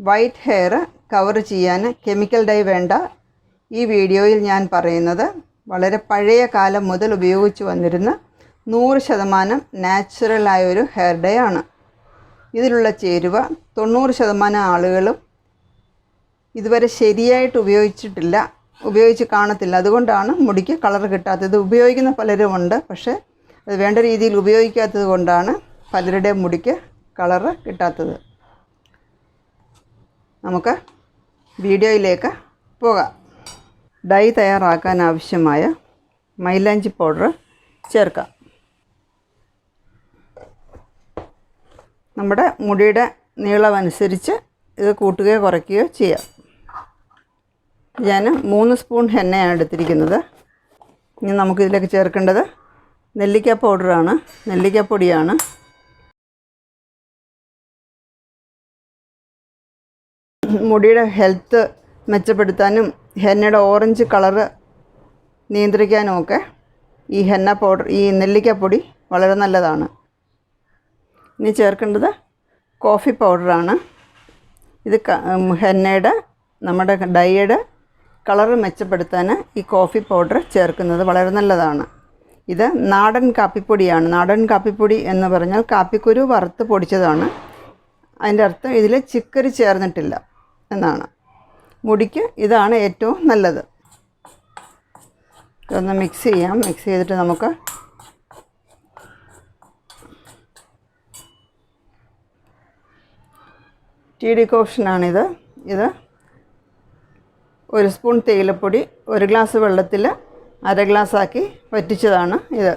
White hair cover ചെയ്യാൻ chemical dye വേണ്ട. ഈ വീഡിയോയിൽ ഞാൻ പറയുന്നത് വളരെ പഴയ കാലം മുതൽ ഉപയോഗിച്ച് വന്നിരുന്ന 100% നാച്ചുറലായൊരു ഹെയർ ഡൈ ആണ്. ഇതിലുള്ള ചേരുവ 90% ആളുകളും ഇതുവരെ ശരിയായിട്ട് ഉപയോഗിച്ച് കാണത്തില്ല. അതുകൊണ്ടാണ് മുടിക്ക് കളർ കിട്ടാത്തത്. ഉപയോഗിക്കുന്ന പലരുമുണ്ട്, പക്ഷേ അത് വേണ്ട രീതിയിൽ ഉപയോഗിക്കാത്തത് കൊണ്ടാണ് പലരുടെയും മുടിക്ക് കളർ കിട്ടാത്തത്. നമുക്ക് വീഡിയോയിലേക്ക് പോകാം. ഡൈ തയ്യാറാക്കാൻ ആവശ്യമായ മൈലാഞ്ചി പൗഡർ ചേർക്കാം. നമ്മുടെ മുടിയുടെ നീളമനുസരിച്ച് ഇത് കൂട്ടുകയോ കുറയ്ക്കുകയോ ചെയ്യാം. ഞാൻ 3 സ്പൂൺ എണ്ണയാണ് എടുത്തിരിക്കുന്നത്. ഇനി നമുക്കിതിലേക്ക് ചേർക്കേണ്ടത് നെല്ലിക്ക പൗഡറാണ്, നെല്ലിക്കപ്പൊടിയാണ്. മുടിയുടെ ഹെൽത്ത് മെച്ചപ്പെടുത്താനും ഹെന്നയുടെ ഓറഞ്ച് കളറ് നിയന്ത്രിക്കാനുമൊക്കെ ഈ ഹെന്ന പൗഡർ, ഈ നെല്ലിക്കപ്പൊടി വളരെ നല്ലതാണ്. ഇനി ചേർക്കേണ്ടത് കോഫി പൗഡറാണ്. ഇത് ഹെന്നയുടെ, നമ്മുടെ ഡൈയുടെ കളറ് മെച്ചപ്പെടുത്താൻ ഈ കോഫി പൗഡർ ചേർക്കുന്നത് വളരെ നല്ലതാണ്. ഇത് നാടൻ കാപ്പിപ്പൊടിയാണ്. നാടൻ കാപ്പിപ്പൊടി എന്ന് പറഞ്ഞാൽ കാപ്പിക്കുരു വറുത്ത് പൊടിച്ചതാണ്. അതിൻ്റെ അർത്ഥം ഇതിൽ ചിക്കരി ചേർന്നിട്ടില്ല എന്നാണ്. മുടിക്ക് ഇതാണ് ഏറ്റവും നല്ലത്. ഇതൊന്ന് മിക്സ് ചെയ്യാം. മിക്സ് ചെയ്തിട്ട് നമുക്ക് ടീ ഡിക്കോഷനാണിത്. ഇത് 1 സ്പൂൺ തേയിലപ്പൊടി 1 ഗ്ലാസ് വെള്ളത്തിൽ 1/2 ഗ്ലാസ്സാക്കി വറ്റിച്ചതാണ്. ഇത്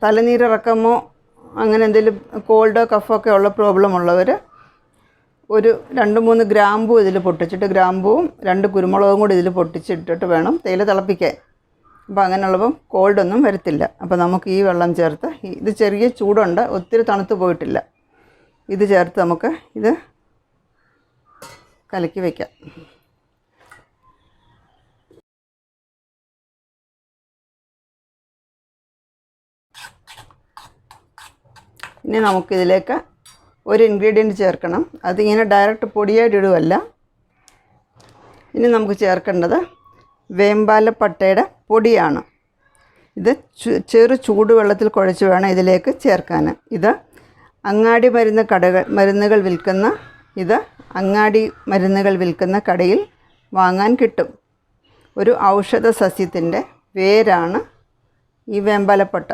തലനീരിറക്കമോ അങ്ങനെ എന്തെങ്കിലും കോൾഡോ കഫൊക്കെ ഉള്ള പ്രോബ്ലം ഉള്ളവർ ഒരു 2-3 ഗ്രാമ്പൂ ഇതിൽ പൊട്ടിച്ചിട്ട്, ഗ്രാമ്പൂവും 2 കുരുമുളകും കൂടി ഇതിൽ പൊട്ടിച്ചിട്ടിട്ട് വേണം തേയില തിളപ്പിക്കാൻ. അപ്പോൾ അങ്ങനെയുള്ളപ്പം കോൾഡൊന്നും വരത്തില്ല. അപ്പോൾ നമുക്ക് ഈ വെള്ളം ചേർത്ത്, ഇത് ചെറിയ ചൂടുണ്ട്, ഒത്തിരി തണുത്ത് പോയിട്ടില്ല, ഇത് ചേർത്ത് നമുക്ക് ഇത് കലക്കി വയ്ക്കാം. ഇനി നമുക്കിതിലേക്ക് ഒരു ഇൻഗ്രീഡിയൻറ്റ് ചേർക്കണം. അതിങ്ങനെ ഡയറക്റ്റ് പൊടിയായിട്ട് ഇടുകയല്ല. ഇനി നമുക്ക് ചേർക്കേണ്ടത് വേമ്പാലപ്പട്ടയുടെ പൊടിയാണ്. ഇത് ചെറു ചൂടുവെള്ളത്തിൽ കുഴച്ച് വേണം ഇതിലേക്ക് ചേർക്കാൻ. ഇത് അങ്ങാടി മരുന്നുകൾ വിൽക്കുന്ന കടയിൽ വാങ്ങാൻ കിട്ടും. ഒരു ഔഷധ സസ്യത്തിൻ്റെ വേരാണ് ഈ വേമ്പാലപ്പട്ട.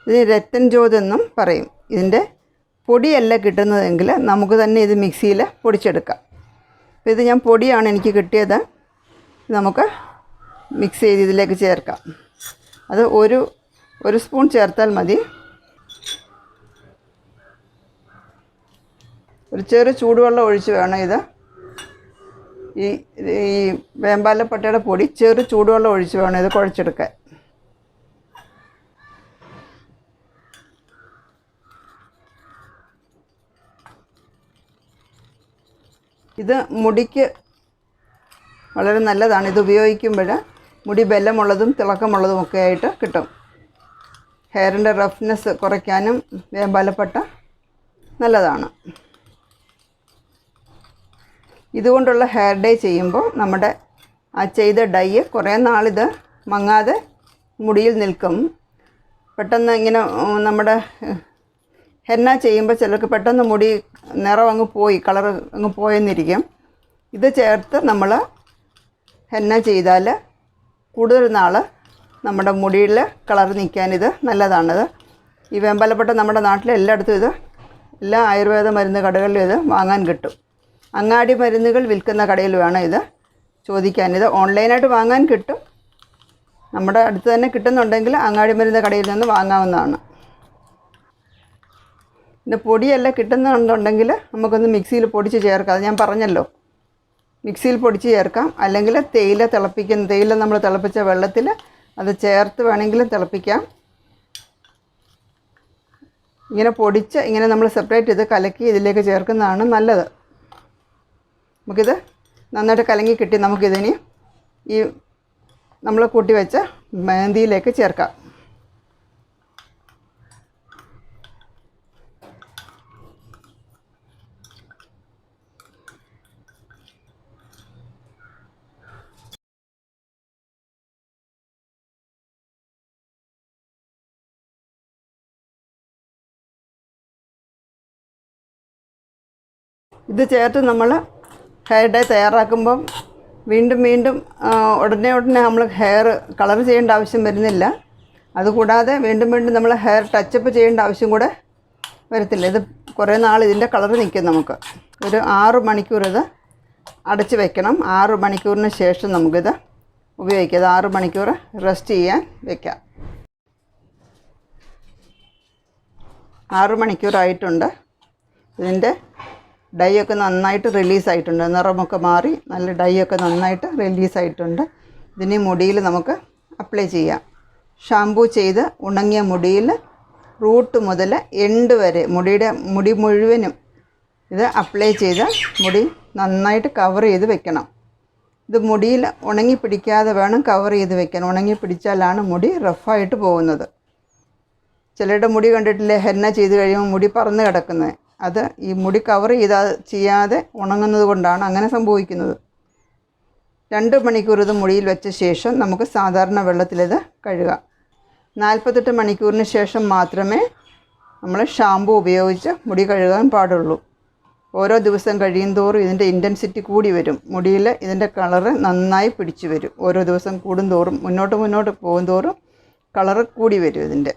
ഇതിന് രത്തൻ ജ്യോതി എന്നും പറയും. ഇതിൻ്റെ പൊടിയല്ല കിട്ടുന്നതെങ്കിൽ നമുക്ക് തന്നെ ഇത് മിക്സിയിൽ പൊടിച്ചെടുക്കാം. അപ്പോൾ ഇത് ഞാൻ പൊടിയാണ് എനിക്ക് കിട്ടിയത്. നമുക്ക് മിക്സ് ചെയ്ത് ഇതിലേക്ക് ചേർക്കാം. അത് ഒരു സ്പൂൺ ചേർത്താൽ മതി. ഒരു ചെറു ചൂടുവെള്ളം ഒഴിച്ച് വേണം ഇത്, ഈ വേമ്പാലപ്പട്ടയുടെ പൊടി ചെറു ചൂടുവെള്ളം ഒഴിച്ച് വേണം ഇത് കുഴച്ചെടുക്കാൻ. ഇത് മുടിക്ക് വളരെ നല്ലതാണ്. ഇത് ഉപയോഗിക്കുമ്പോൾ മുടി ബലമുള്ളതും തിളക്കമുള്ളതും ഒക്കെ ആയിട്ട് കിട്ടും. ഹെയറിൻ്റെ റഫ്നെസ് കുറയ്ക്കാനും വേമ്പാലപ്പട്ട നല്ലതാണ്. ഇതുകൊണ്ടുള്ള ഹെയർ ഡൈ ചെയ്യുമ്പോൾ നമ്മുടെ ആ ചെയ്ത ഡൈ കുറേ നാളിത് മങ്ങാതെ മുടിയിൽ നിൽക്കും. പെട്ടെന്ന് ഇങ്ങനെ നമ്മുടെ ഹെന്ന ചെയ്യുമ്പോൾ ചിലർക്ക് പെട്ടെന്ന് മുടി നിറം അങ്ങ് പോയി, കളർ അങ്ങ് പോയെന്നിരിക്കും. ഇത് ചേർത്ത് നമ്മൾ ഹെന്ന ചെയ്താൽ കൂടുതൽ നാൾ നമ്മുടെ മുടിയിൽ കളർ നിൽക്കാൻ ഇത് നല്ലതാണിത്. ഈ വേമ്പാലപ്പട്ട നമ്മുടെ നാട്ടിൽ എല്ലായിടത്തും എല്ലാ ആയുർവേദ മരുന്ന് കടകളിലും ഇത് വാങ്ങാൻ കിട്ടും. അങ്ങാടി മരുന്നുകൾ വിൽക്കുന്ന കടയിൽ വേണം ഇത് ചോദിക്കാൻ. ഇത് ഓൺലൈനായിട്ട് വാങ്ങാൻ കിട്ടും. നമ്മുടെ അടുത്ത് തന്നെ കിട്ടുന്നുണ്ടെങ്കിൽ അങ്ങാടി മരുന്ന് കടയിൽ നിന്ന് വാങ്ങാവുന്നതാണ്. പിന്നെ പൊടിയല്ല കിട്ടുന്നുണ്ടെങ്കിൽ നമുക്കൊന്ന് മിക്സിയിൽ പൊടിച്ച് ചേർക്കാം. അത് ഞാൻ പറഞ്ഞല്ലോ, മിക്സിയിൽ പൊടിച്ച് ചേർക്കാം. അല്ലെങ്കിൽ തേയില നമ്മൾ തിളപ്പിച്ച വെള്ളത്തിൽ അത് ചേർത്ത് വേണമെങ്കിലും തിളപ്പിക്കാം. ഇങ്ങനെ പൊടിച്ച് ഇങ്ങനെ നമ്മൾ സെപ്പറേറ്റ് ചെയ്ത് കലക്കി ഇതിലേക്ക് ചേർക്കുന്നതാണ് നല്ലത്. നമുക്കിത് നന്നായിട്ട് കലങ്ങി കിട്ടി. നമുക്കിതിന് ഈ നമ്മൾ കൂട്ടി വെച്ച മെഹന്തിയിലേക്ക് ചേർക്കാം. ഇത് ചേർത്ത് നമ്മൾ ഹെയർ ഡേ തയ്യാറാക്കുമ്പം വീണ്ടും ഉടനെ നമ്മൾ ഹെയർ കളർ ചെയ്യേണ്ട ആവശ്യം വരുന്നില്ല. അതുകൂടാതെ വീണ്ടും നമ്മൾ ഹെയർ ടച്ചപ്പ് ചെയ്യേണ്ട ആവശ്യം കൂടെ വരത്തില്ല. ഇത് കുറേ നാൾ ഇതിൻ്റെ കളർ നിൽക്കും. നമുക്ക് ഒരു 6 മണിക്കൂർ ഇത് അടച്ച് വെക്കണം. 6 മണിക്കൂറിന് ശേഷം നമുക്കിത് ഉപയോഗിക്കാം. ഇത് 6 മണിക്കൂർ റെസ്റ്റ് ചെയ്യാൻ വെക്കാം. 6 മണിക്കൂറായിട്ടുണ്ട്. ഇതിൻ്റെ ഡൈ ഒക്കെ നന്നായിട്ട് റിലീസായിട്ടുണ്ട്. നിറമൊക്കെ മാറി നല്ല ഡൈ ഒക്കെ നന്നായിട്ട് റിലീസായിട്ടുണ്ട്. ഇതിന് മുടിയിൽ നമുക്ക് അപ്ലൈ ചെയ്യാം. ഷാമ്പൂ ചെയ്ത് ഉണങ്ങിയ മുടിയിൽ റൂട്ട് മുതൽ എൻഡ് വരെ മുടി മുഴുവനും ഇത് അപ്ലൈ ചെയ്ത് മുടി നന്നായിട്ട് കവർ ചെയ്ത് വെക്കണം. ഇത് മുടിയിൽ ഉണങ്ങി പിടിക്കാതെ വേണം കവർ ചെയ്ത് വെക്കാൻ. ഉണങ്ങി പിടിച്ചാലാണ് മുടി റഫായിട്ട് പോകുന്നത്. ചിലരുടെ മുടി കണ്ടിട്ടില്ലേ, ഹെന്ന ചെയ്ത് കഴിയുമ്പോൾ മുടി പറന്ന് കിടക്കുന്നത്. അത് ഈ മുടി കവർ ചെയ്യാതെ ഉണങ്ങുന്നത് കൊണ്ടാണ് അങ്ങനെ സംഭവിക്കുന്നത്. 2 മണിക്കൂർ ഇത് മുടിയിൽ വെച്ച ശേഷം നമുക്ക് സാധാരണ വെള്ളത്തിലിത് കഴുകാം. 48 മണിക്കൂറിന് ശേഷം മാത്രമേ നമ്മൾ ഷാമ്പു ഉപയോഗിച്ച് മുടി കഴുകാൻ പാടുള്ളൂ. ഓരോ ദിവസം കഴിയും തോറും ഇതിൻ്റെ ഇൻറ്റൻസിറ്റി കൂടി വരും. മുടിയിൽ ഇതിൻ്റെ കളറ് നന്നായി പിടിച്ചു വരും. ഓരോ ദിവസം കൂടുന്തോറും മുന്നോട്ട് പോകും തോറും കളറ് കൂടി വരും. ഇതിൻ്റെ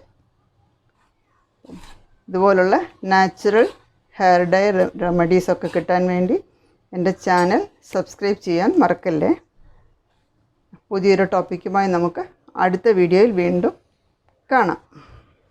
ഇതുപോലുള്ള നാച്ചുറൽ ഹെയർ ഡൈ റെമഡീസൊക്കെ കിട്ടാൻ വേണ്ടി എൻ്റെ ചാനൽ സബ്സ്ക്രൈബ് ചെയ്യാൻ മറക്കല്ലേ. പുതിയൊരു ടോപ്പിക്കുമായി നമുക്ക് അടുത്ത വീഡിയോയിൽ വീണ്ടും കാണാം.